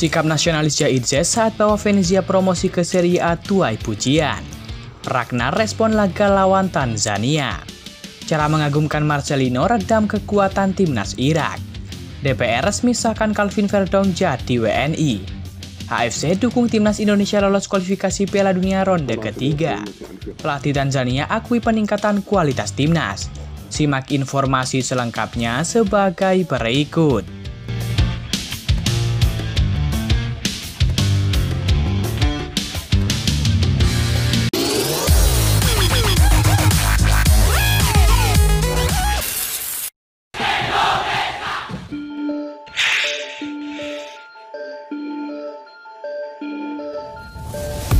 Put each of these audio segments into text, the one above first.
Sikap nasionalis Jairzes saat bawa Venezia promosi ke Serie A tuai pujian. Ragnar respon laga lawan Tanzania. Cara mengagumkan Marcelino redam kekuatan timnas Irak. DPR resmi sahkan Calvin Verdong jadi WNI. AFC dukung timnas Indonesia lolos kualifikasi Piala Dunia ronde ketiga. Pelatih Tanzania akui peningkatan kualitas timnas. Simak informasi selengkapnya sebagai berikut.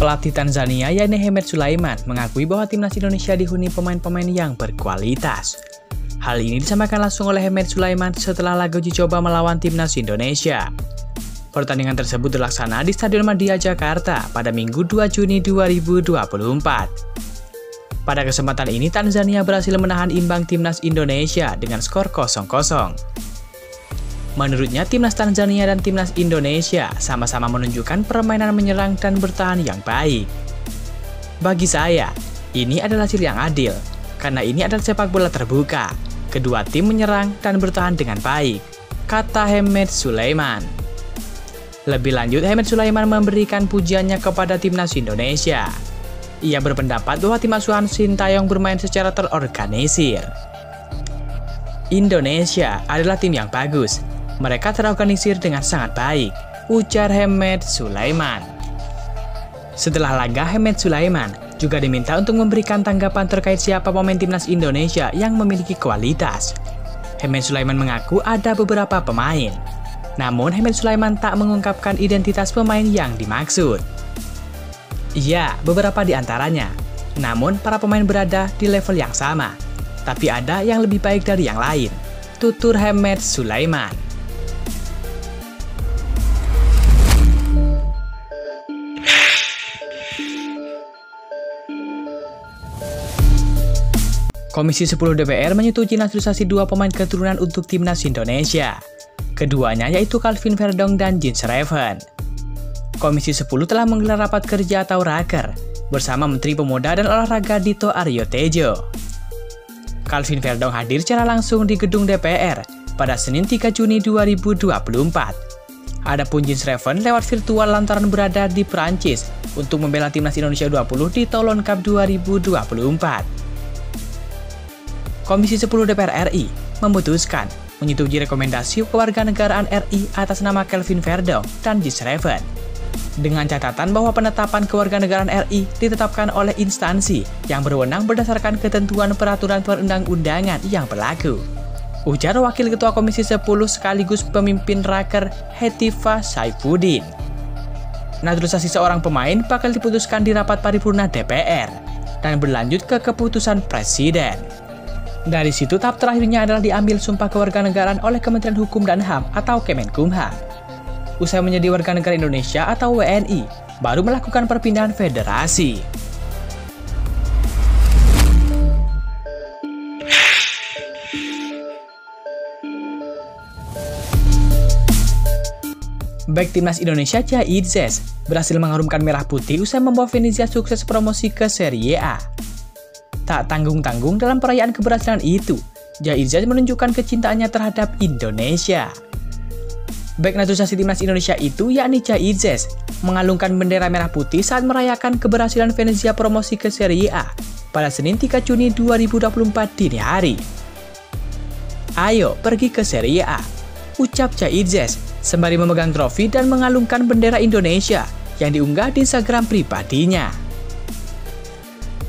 Pelatih Tanzania yakni Hemed Sulaiman mengakui bahwa timnas Indonesia dihuni pemain-pemain yang berkualitas. Hal ini disampaikan langsung oleh Hemed Sulaiman setelah laga uji coba melawan timnas Indonesia. Pertandingan tersebut dilaksana di Stadion Madia Jakarta pada Minggu 2 Juni 2024. Pada kesempatan ini Tanzania berhasil menahan imbang timnas Indonesia dengan skor 0-0. Menurutnya, timnas Tanzania dan timnas Indonesia sama-sama menunjukkan permainan menyerang dan bertahan yang baik. Bagi saya, ini adalah hasil yang adil, karena ini adalah sepak bola terbuka. Kedua tim menyerang dan bertahan dengan baik, kata Hemed Sulaiman. Lebih lanjut, Hemed Sulaiman memberikan pujiannya kepada timnas Indonesia. Ia berpendapat bahwa tim asuhan Sintayong bermain secara terorganisir. Indonesia adalah tim yang bagus. Mereka terorganisir dengan sangat baik, ujar Hemed Sulaiman. Setelah laga, Hemed Sulaiman juga diminta untuk memberikan tanggapan terkait siapa pemain timnas Indonesia yang memiliki kualitas. Hemed Sulaiman mengaku ada beberapa pemain. Namun, Hemed Sulaiman tak mengungkapkan identitas pemain yang dimaksud. Iya, beberapa di antaranya. Namun, para pemain berada di level yang sama. Tapi ada yang lebih baik dari yang lain, tutur Hemed Sulaiman. Komisi 10 DPR menyetujui naturalisasi dua pemain keturunan untuk timnas Indonesia. Keduanya yaitu Calvin Verdong dan Jens Reven. Komisi 10 telah menggelar rapat kerja atau raker bersama Menteri Pemuda dan Olahraga Dito Aryo Tejo. Calvin Verdong hadir secara langsung di gedung DPR pada Senin 3 Juni 2024. Adapun Jens Reven lewat virtual lantaran berada di Prancis untuk membela timnas Indonesia 20 di Toulon Cup 2024. Komisi 10 DPR RI memutuskan menyetujui rekomendasi kewarganegaraan RI atas nama Calvin Verdong dan Jens Reven, dengan catatan bahwa penetapan kewarganegaraan RI ditetapkan oleh instansi yang berwenang berdasarkan ketentuan peraturan perundang-undangan yang berlaku, ujar Wakil Ketua Komisi 10 sekaligus pemimpin raker Hetifah Saifuddin. Naturalisasi seorang pemain bakal diputuskan di rapat paripurna DPR dan berlanjut ke keputusan Presiden. Dari situ tahap terakhirnya adalah diambil sumpah kewarganegaraan oleh Kementerian Hukum dan HAM atau Kemenkumham. Usai menjadi warga negara Indonesia atau WNI, baru melakukan perpindahan federasi. Back timnas Indonesia Jairzes berhasil mengharumkan merah putih usai membawa Venezia sukses promosi ke Serie A. Tak tanggung-tanggung dalam perayaan keberhasilan itu, Jairzes menunjukkan kecintaannya terhadap Indonesia. Bek naturalisasi timnas Indonesia itu yakni Jairzes mengalungkan bendera merah putih saat merayakan keberhasilan Venezia promosi ke Serie A pada Senin 3 Juni 2024 dini hari. Ayo pergi ke Serie A, ucap Jairzes sembari memegang trofi dan mengalungkan bendera Indonesia yang diunggah di Instagram pribadinya.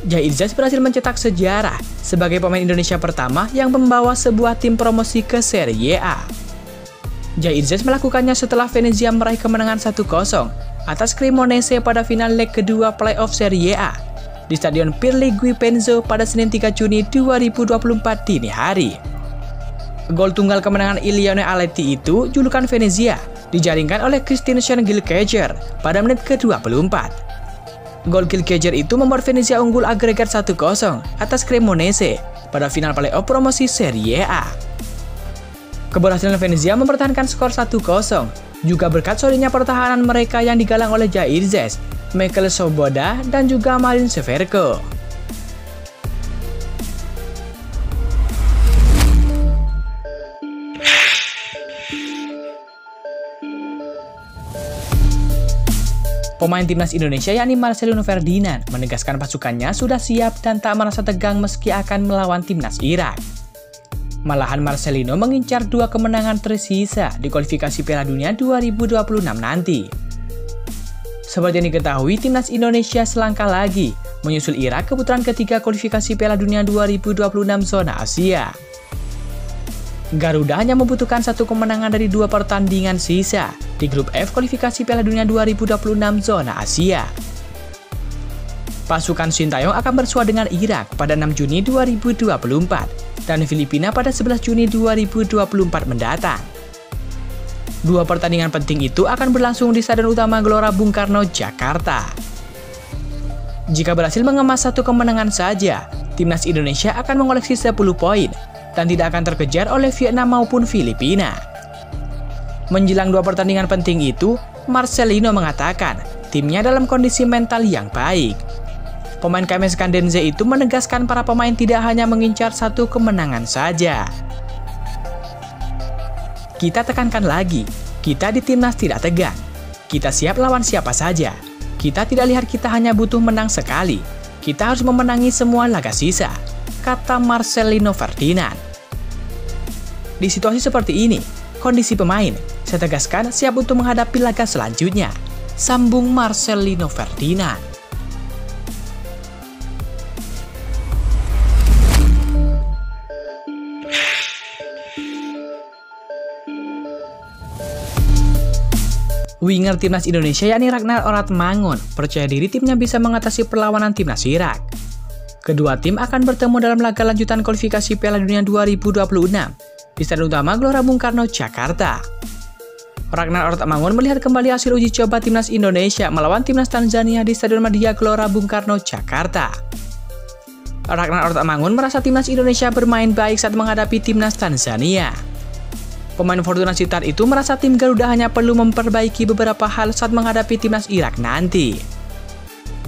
Jairzes berhasil mencetak sejarah sebagai pemain Indonesia pertama yang membawa sebuah tim promosi ke Serie A. Jairzes melakukannya setelah Venezia meraih kemenangan 1-0 atas Cremonese pada final leg kedua playoff Serie A di Stadion Pierluigi Penzo pada Senin 3 Juni 2024 dini hari. Gol tunggal kemenangan Ilione Aletti itu, julukan Venezia, dijaringkan oleh Christian Gilkeger pada menit ke-24. Gol Gilkeger itu membuat Venezia unggul agregat 1-0 atas Cremonese pada final playoff promosi Serie A. Keberhasilan Venezia mempertahankan skor 1-0 juga berkat solidnya pertahanan mereka yang digalang oleh Jair Zes, Michael Soboda, dan juga Marin Severko. Pemain timnas Indonesia yakni Marcelino Ferdinand menegaskan pasukannya sudah siap dan tak merasa tegang meski akan melawan timnas Irak. Malahan Marcelino mengincar 2 kemenangan tersisa di kualifikasi Piala Dunia 2026 nanti. Seperti yang diketahui, timnas Indonesia selangkah lagi menyusul Irak ke putaran ketiga kualifikasi Piala Dunia 2026 zona Asia. Garuda hanya membutuhkan 1 kemenangan dari 2 pertandingan sisa di grup F kualifikasi Piala Dunia 2026 zona Asia. Pasukan Sintayong akan bersua dengan Irak pada 6 Juni 2024 dan Filipina pada 11 Juni 2024 mendatang. 2 pertandingan penting itu akan berlangsung di Stadion Utama Gelora Bung Karno, Jakarta. Jika berhasil mengemas 1 kemenangan saja, timnas Indonesia akan mengoleksi 10 poin dan tidak akan terkejar oleh Vietnam maupun Filipina. Menjelang 2 pertandingan penting itu, Marcelino mengatakan timnya dalam kondisi mental yang baik. Pemain KMS Kandenze itu menegaskan para pemain tidak hanya mengincar 1 kemenangan saja. Kita tekankan lagi, kita di timnas tidak tegang. Kita siap lawan siapa saja. Kita tidak lihat kita hanya butuh menang sekali. Kita harus memenangi semua laga sisa, kata Marcelino Ferdinand. Di situasi seperti ini, kondisi pemain, saya tegaskan siap untuk menghadapi laga selanjutnya, sambung Marcelino Ferdinand. Winger timnas Indonesia yakni Ragnar Oratmangun percaya diri timnya bisa mengatasi perlawanan timnas Irak. Kedua tim akan bertemu dalam laga lanjutan kualifikasi Piala Dunia 2026 di Stadion Utama Gelora Bung Karno, Jakarta. Ragnar Oratmangun melihat kembali hasil uji coba timnas Indonesia melawan timnas Tanzania di Stadion Madia Gelora Bung Karno, Jakarta. Ragnar Oratmangun merasa timnas Indonesia bermain baik saat menghadapi timnas Tanzania. Pemain Fortuna Sittard itu merasa tim Garuda hanya perlu memperbaiki beberapa hal saat menghadapi timnas Irak nanti.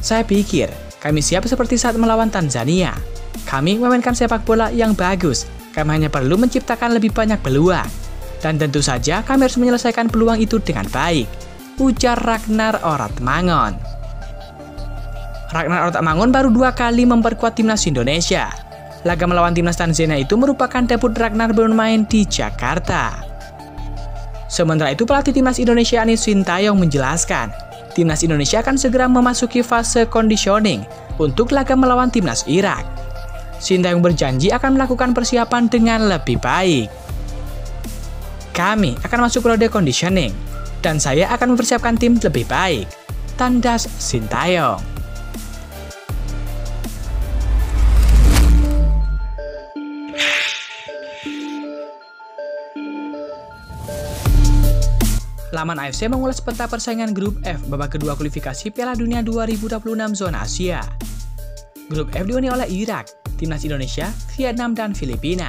Saya pikir, kami siap seperti saat melawan Tanzania. Kami memainkan sepak bola yang bagus, kami hanya perlu menciptakan lebih banyak peluang. Dan tentu saja kami harus menyelesaikan peluang itu dengan baik, ujar Ragnar Oratmangun. Ragnar Oratmangun baru 2 kali memperkuat timnas Indonesia. Laga melawan timnas Tanzania itu merupakan debut Ragnar bermain di Jakarta. Sementara itu pelatih timnas Indonesia yakni Sintayong menjelaskan, timnas Indonesia akan segera memasuki fase conditioning untuk laga melawan timnas Irak. Sintayong berjanji akan melakukan persiapan dengan lebih baik. Kami akan masuk periode conditioning, dan saya akan mempersiapkan tim lebih baik, tandas Sintayong. Laman AFC mengulas peta persaingan grup F babak kedua kualifikasi Piala Dunia 2026 zona Asia. Grup F dihuni oleh Irak, timnas Indonesia, Vietnam, dan Filipina.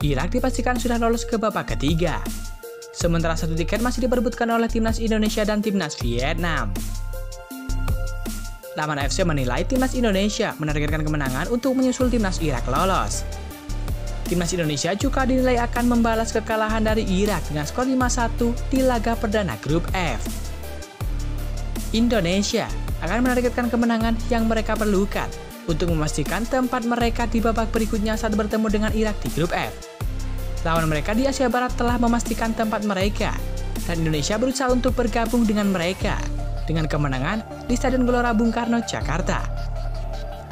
Irak dipastikan sudah lolos ke babak ketiga. Sementara 1 tiket masih diperebutkan oleh timnas Indonesia dan timnas Vietnam. Laman AFC menilai timnas Indonesia menargetkan kemenangan untuk menyusul timnas Irak lolos. Timnas Indonesia juga dinilai akan membalas kekalahan dari Irak dengan skor 5-1 di laga perdana grup F. Indonesia akan menargetkan kemenangan yang mereka perlukan untuk memastikan tempat mereka di babak berikutnya saat bertemu dengan Irak di grup F. Lawan mereka di Asia Barat telah memastikan tempat mereka, dan Indonesia berusaha untuk bergabung dengan mereka dengan kemenangan di Stadion Gelora Bung Karno, Jakarta.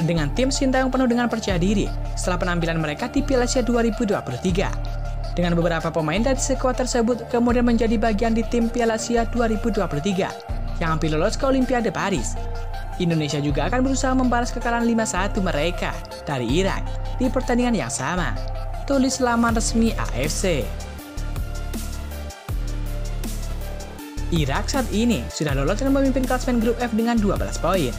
Dengan tim Sintayong penuh dengan percaya diri setelah penampilan mereka di Piala Asia 2023. Dengan beberapa pemain dari skuad tersebut kemudian menjadi bagian di tim Piala Asia 2023 yang hampir lolos ke Olimpiade Paris. Indonesia juga akan berusaha membalas kekalahan 5-1 mereka dari Irak di pertandingan yang sama, tulis laman resmi AFC. Irak saat ini sudah lolos dan memimpin klasemen grup F dengan 12 poin.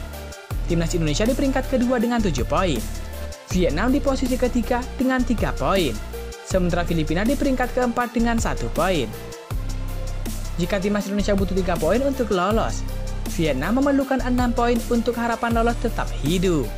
Timnas Indonesia di peringkat kedua dengan 7 poin. Vietnam di posisi ketiga dengan 3 poin. sementara Filipina di peringkat keempat dengan 1 poin. Jika timnas Indonesia butuh 3 poin untuk lolos, Vietnam memerlukan 6 poin untuk harapan lolos tetap hidup.